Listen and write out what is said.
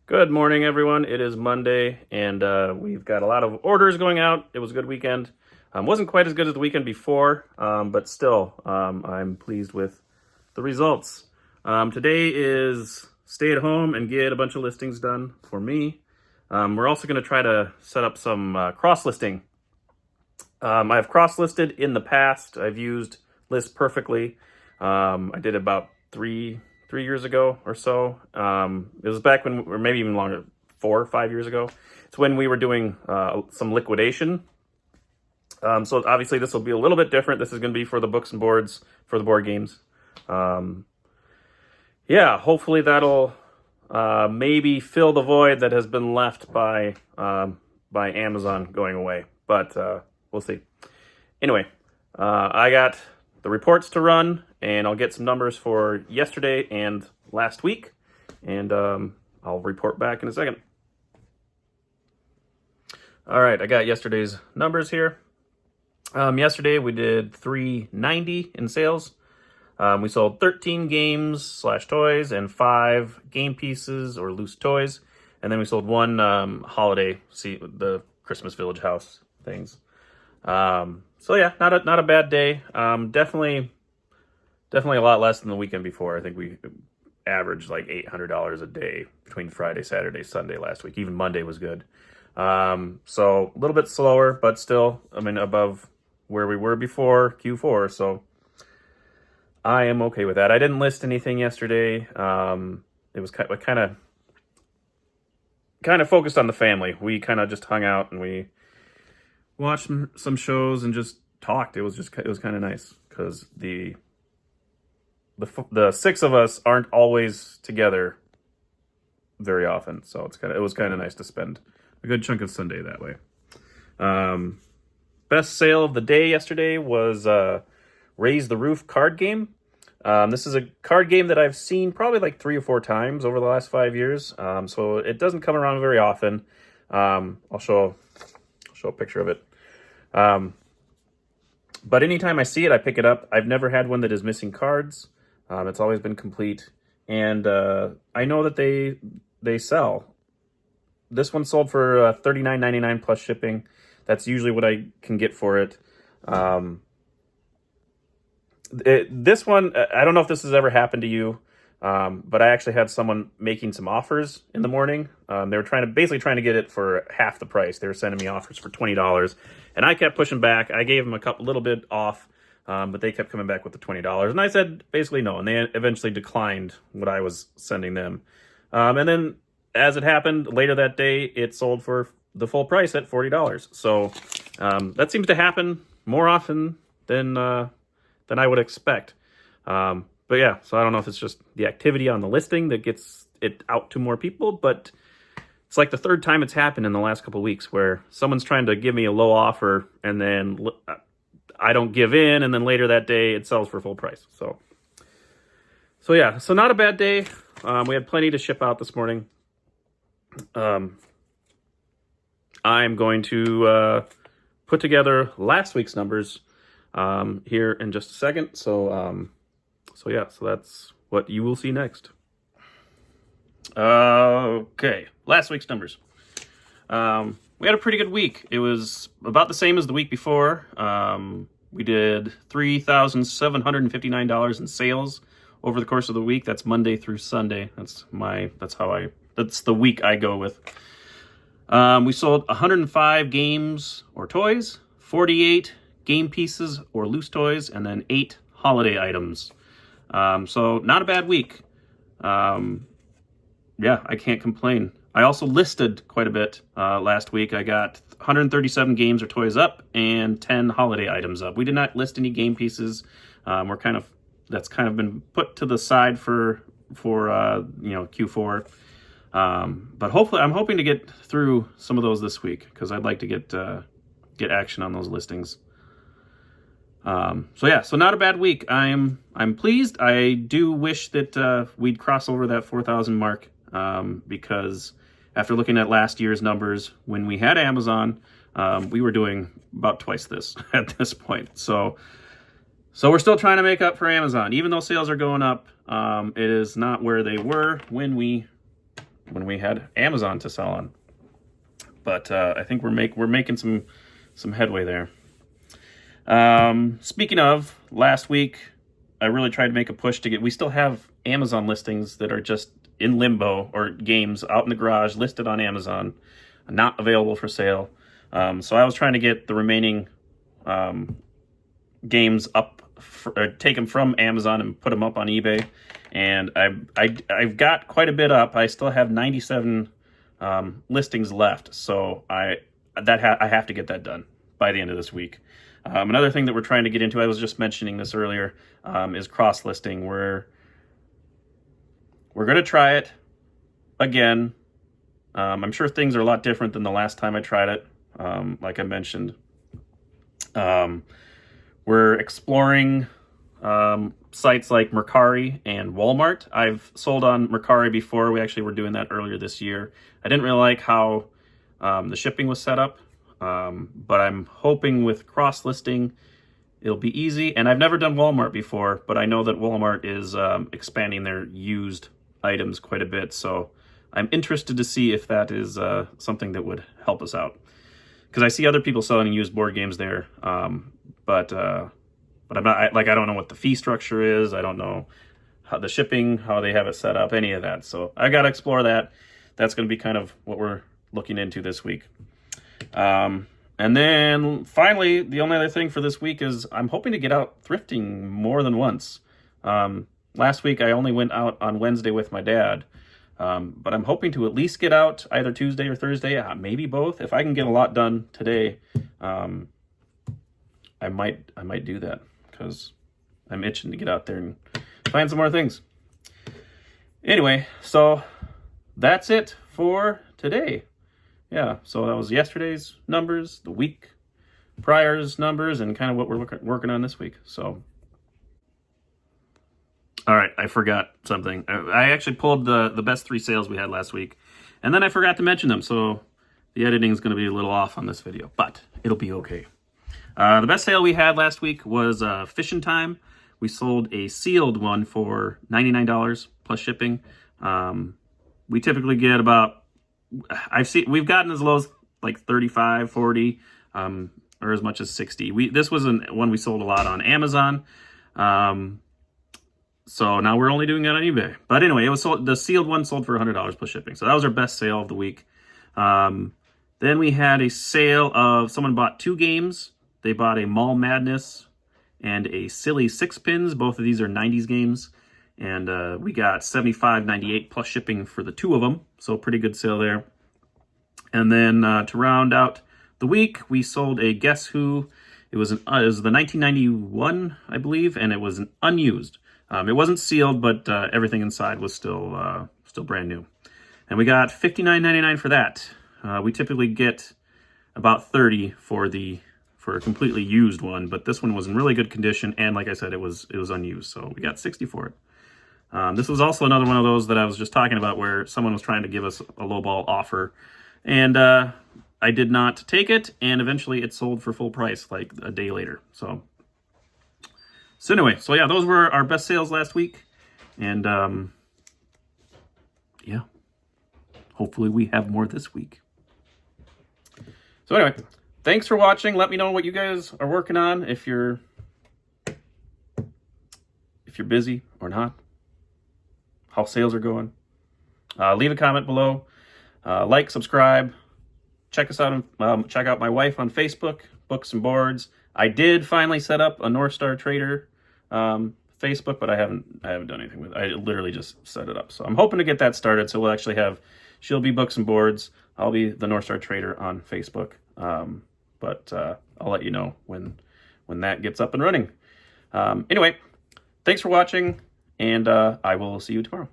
Good morning, everyone. It is Monday, and we've got a lot of orders going out. It was a good weekend. Wasn't quite as good as the weekend before, but still, I'm pleased with the results. Today is stay at home and get a bunch of listings done for me. We're also going to try to set up some cross-listing. I've cross-listed in the past. I've used List Perfectly. I did about three years ago or so. It was back when, or maybe even longer, 4 or 5 years ago. It's when we were doing some liquidation. So obviously this will be a little bit different. This is going to be for the books and boards, for the board games. Yeah, hopefully that'll maybe fill the void that has been left by Amazon going away. But we'll see. Anyway, I got the reports to run, and I'll get some numbers for yesterday and last week, and I'll report back in a second. All right, I got yesterday's numbers here. Yesterday we did $390 in sales. We sold 13 games/toys and 5 game pieces or loose toys, and then we sold one holiday, the Christmas Village House things. So yeah, not a bad day. Definitely a lot less than the weekend before. I think we averaged like $800 a day between Friday, Saturday, Sunday last week. Even Monday was good. So a little bit slower, but still, I mean, above where we were before Q4. So I am okay with that. I didn't list anything yesterday. It was kind of focused on the family. We kind of just hung out and we watched some shows and just talked. It was kind of nice because the 6 of us aren't always together very often, so it was kind of nice to spend a good chunk of Sunday that way. Best sale of the day yesterday was Raise the Roof card game. This is a card game that I've seen probably like 3 or 4 times over the last 5 years, so it doesn't come around very often. I'll show a picture of it. But anytime I see it, I pick it up. I've never had one that is missing cards. It's always been complete, and I know that they sell. This one sold for $39.99 plus shipping. That's usually what I can get for it. This one, I don't know if this has ever happened to you, but I actually had someone making some offers in the morning. They were basically trying to get it for half the price. They were sending me offers for $20, and I kept pushing back. I gave them a little bit off, but they kept coming back with the $20, and I said basically no, and they eventually declined what I was sending them. And then, as it happened, later that day, it sold for the full price at $40. So that seems to happen more often than I would expect. But yeah, so I don't know if it's just the activity on the listing that gets it out to more people, but it's like the 3rd time it's happened in the last couple of weeks where someone's trying to give me a low offer and then I don't give in, and then later that day it sells for full price. So yeah, so not a bad day. We had plenty to ship out this morning. I'm going to put together last week's numbers here in just a second. So yeah, so that's what you will see next. Okay, last week's numbers. We had a pretty good week. It was about the same as the week before. We did $3,759 in sales over the course of the week. That's Monday through Sunday. That's the week I go with. We sold 105 games or toys, 48 game pieces or loose toys, and then 8 holiday items. So not a bad week. Yeah, I can't complain. I also listed quite a bit last week. I got 137 games or toys up and 10 holiday items up. We did not list any game pieces. That's kind of been put to the side for Q4. But hopefully, I'm hoping to get through some of those this week because I'd like to get action on those listings. So yeah, so not a bad week. I'm pleased. I do wish that we'd cross over that 4,000 mark because after looking at last year's numbers, when we had Amazon, we were doing about twice this at this point. So we're still trying to make up for Amazon, even though sales are going up. It is not where they were when we when we had Amazon to sell on. But I think we're making some headway there. Speaking of, last week I really tried to make a push to get. We still have Amazon listings that are just in limbo, or games out in the garage listed on Amazon, not available for sale. So I was trying to get the remaining games up, take them from Amazon and put them up on eBay, and I've got quite a bit up. I still have 97 listings left, so I have to get that done by the end of this week. Another thing that we're trying to get into, I was just mentioning this earlier, is cross listing. We're going to try it again. I'm sure things are a lot different than the last time I tried it. Like I mentioned, we're exploring sites like Mercari and Walmart. I've sold on Mercari before. We actually were doing that earlier this year. I didn't really like how the shipping was set up, but I'm hoping with cross-listing it'll be easy. And I've never done Walmart before, but I know that Walmart is expanding their used items quite a bit, so I'm interested to see if that is something that would help us out. Because I see other people selling used board games there, but I'm not, I don't know what the fee structure is. I don't know how the shipping, how they have it set up, any of that. So I got to explore that. That's going to be kind of what we're looking into this week. And then finally, the only other thing for this week is I'm hoping to get out thrifting more than once. Last week I only went out on Wednesday with my dad, but I'm hoping to at least get out either Tuesday or Thursday, maybe both. If I can get a lot done today, I might do that, because I'm itching to get out there and find some more things. Anyway, so that's it for today. Yeah, so that was yesterday's numbers, the week prior's numbers, and kind of what we're working on this week. So, all right, I forgot something. I actually pulled the best 3 sales we had last week, and then I forgot to mention them, so the editing is going to be a little off on this video, but it'll be okay. The best sale we had last week was Fishing Time. We sold a sealed one for $99 plus shipping. We typically get about, we've gotten as low as like 35, 40, or as much as 60. This was one we sold a lot on Amazon. So now we're only doing it on eBay. But anyway, it was sold, the sealed one sold for $100 plus shipping. So that was our best sale of the week. Then we had a sale of, someone bought 2 games. They bought a Mall Madness and a Silly 6 Pins. Both of these are 90s games. And we got $75.98 plus shipping for the 2 of them. So pretty good sale there. And then to round out the week, we sold a Guess Who. It was the 1991, I believe, and it was an unused. It wasn't sealed, but everything inside was still brand new. And we got $59.99 for that. We typically get about $30 for a completely used one, but this one was in really good condition, and like I said, it was unused, so we got $60 for it. This was also another one of those that I was just talking about, where someone was trying to give us a lowball offer, and I did not take it, and eventually it sold for full price like a day later. So anyway, so yeah, those were our best sales last week, and yeah, hopefully we have more this week. So anyway, thanks for watching. Let me know what you guys are working on, if you're busy or not, how sales are going. Leave a comment below. Like, subscribe. Check us out. Check out my wife on Facebook, Books and Boards. I did finally set up a North Star Trader Facebook, but I haven't done anything with it. I literally just set it up. So I'm hoping to get that started. So we'll actually have, she'll be Books and Boards. I'll be the North Star Trader on Facebook. But I'll let you know when that gets up and running. Anyway, thanks for watching, and I will see you tomorrow.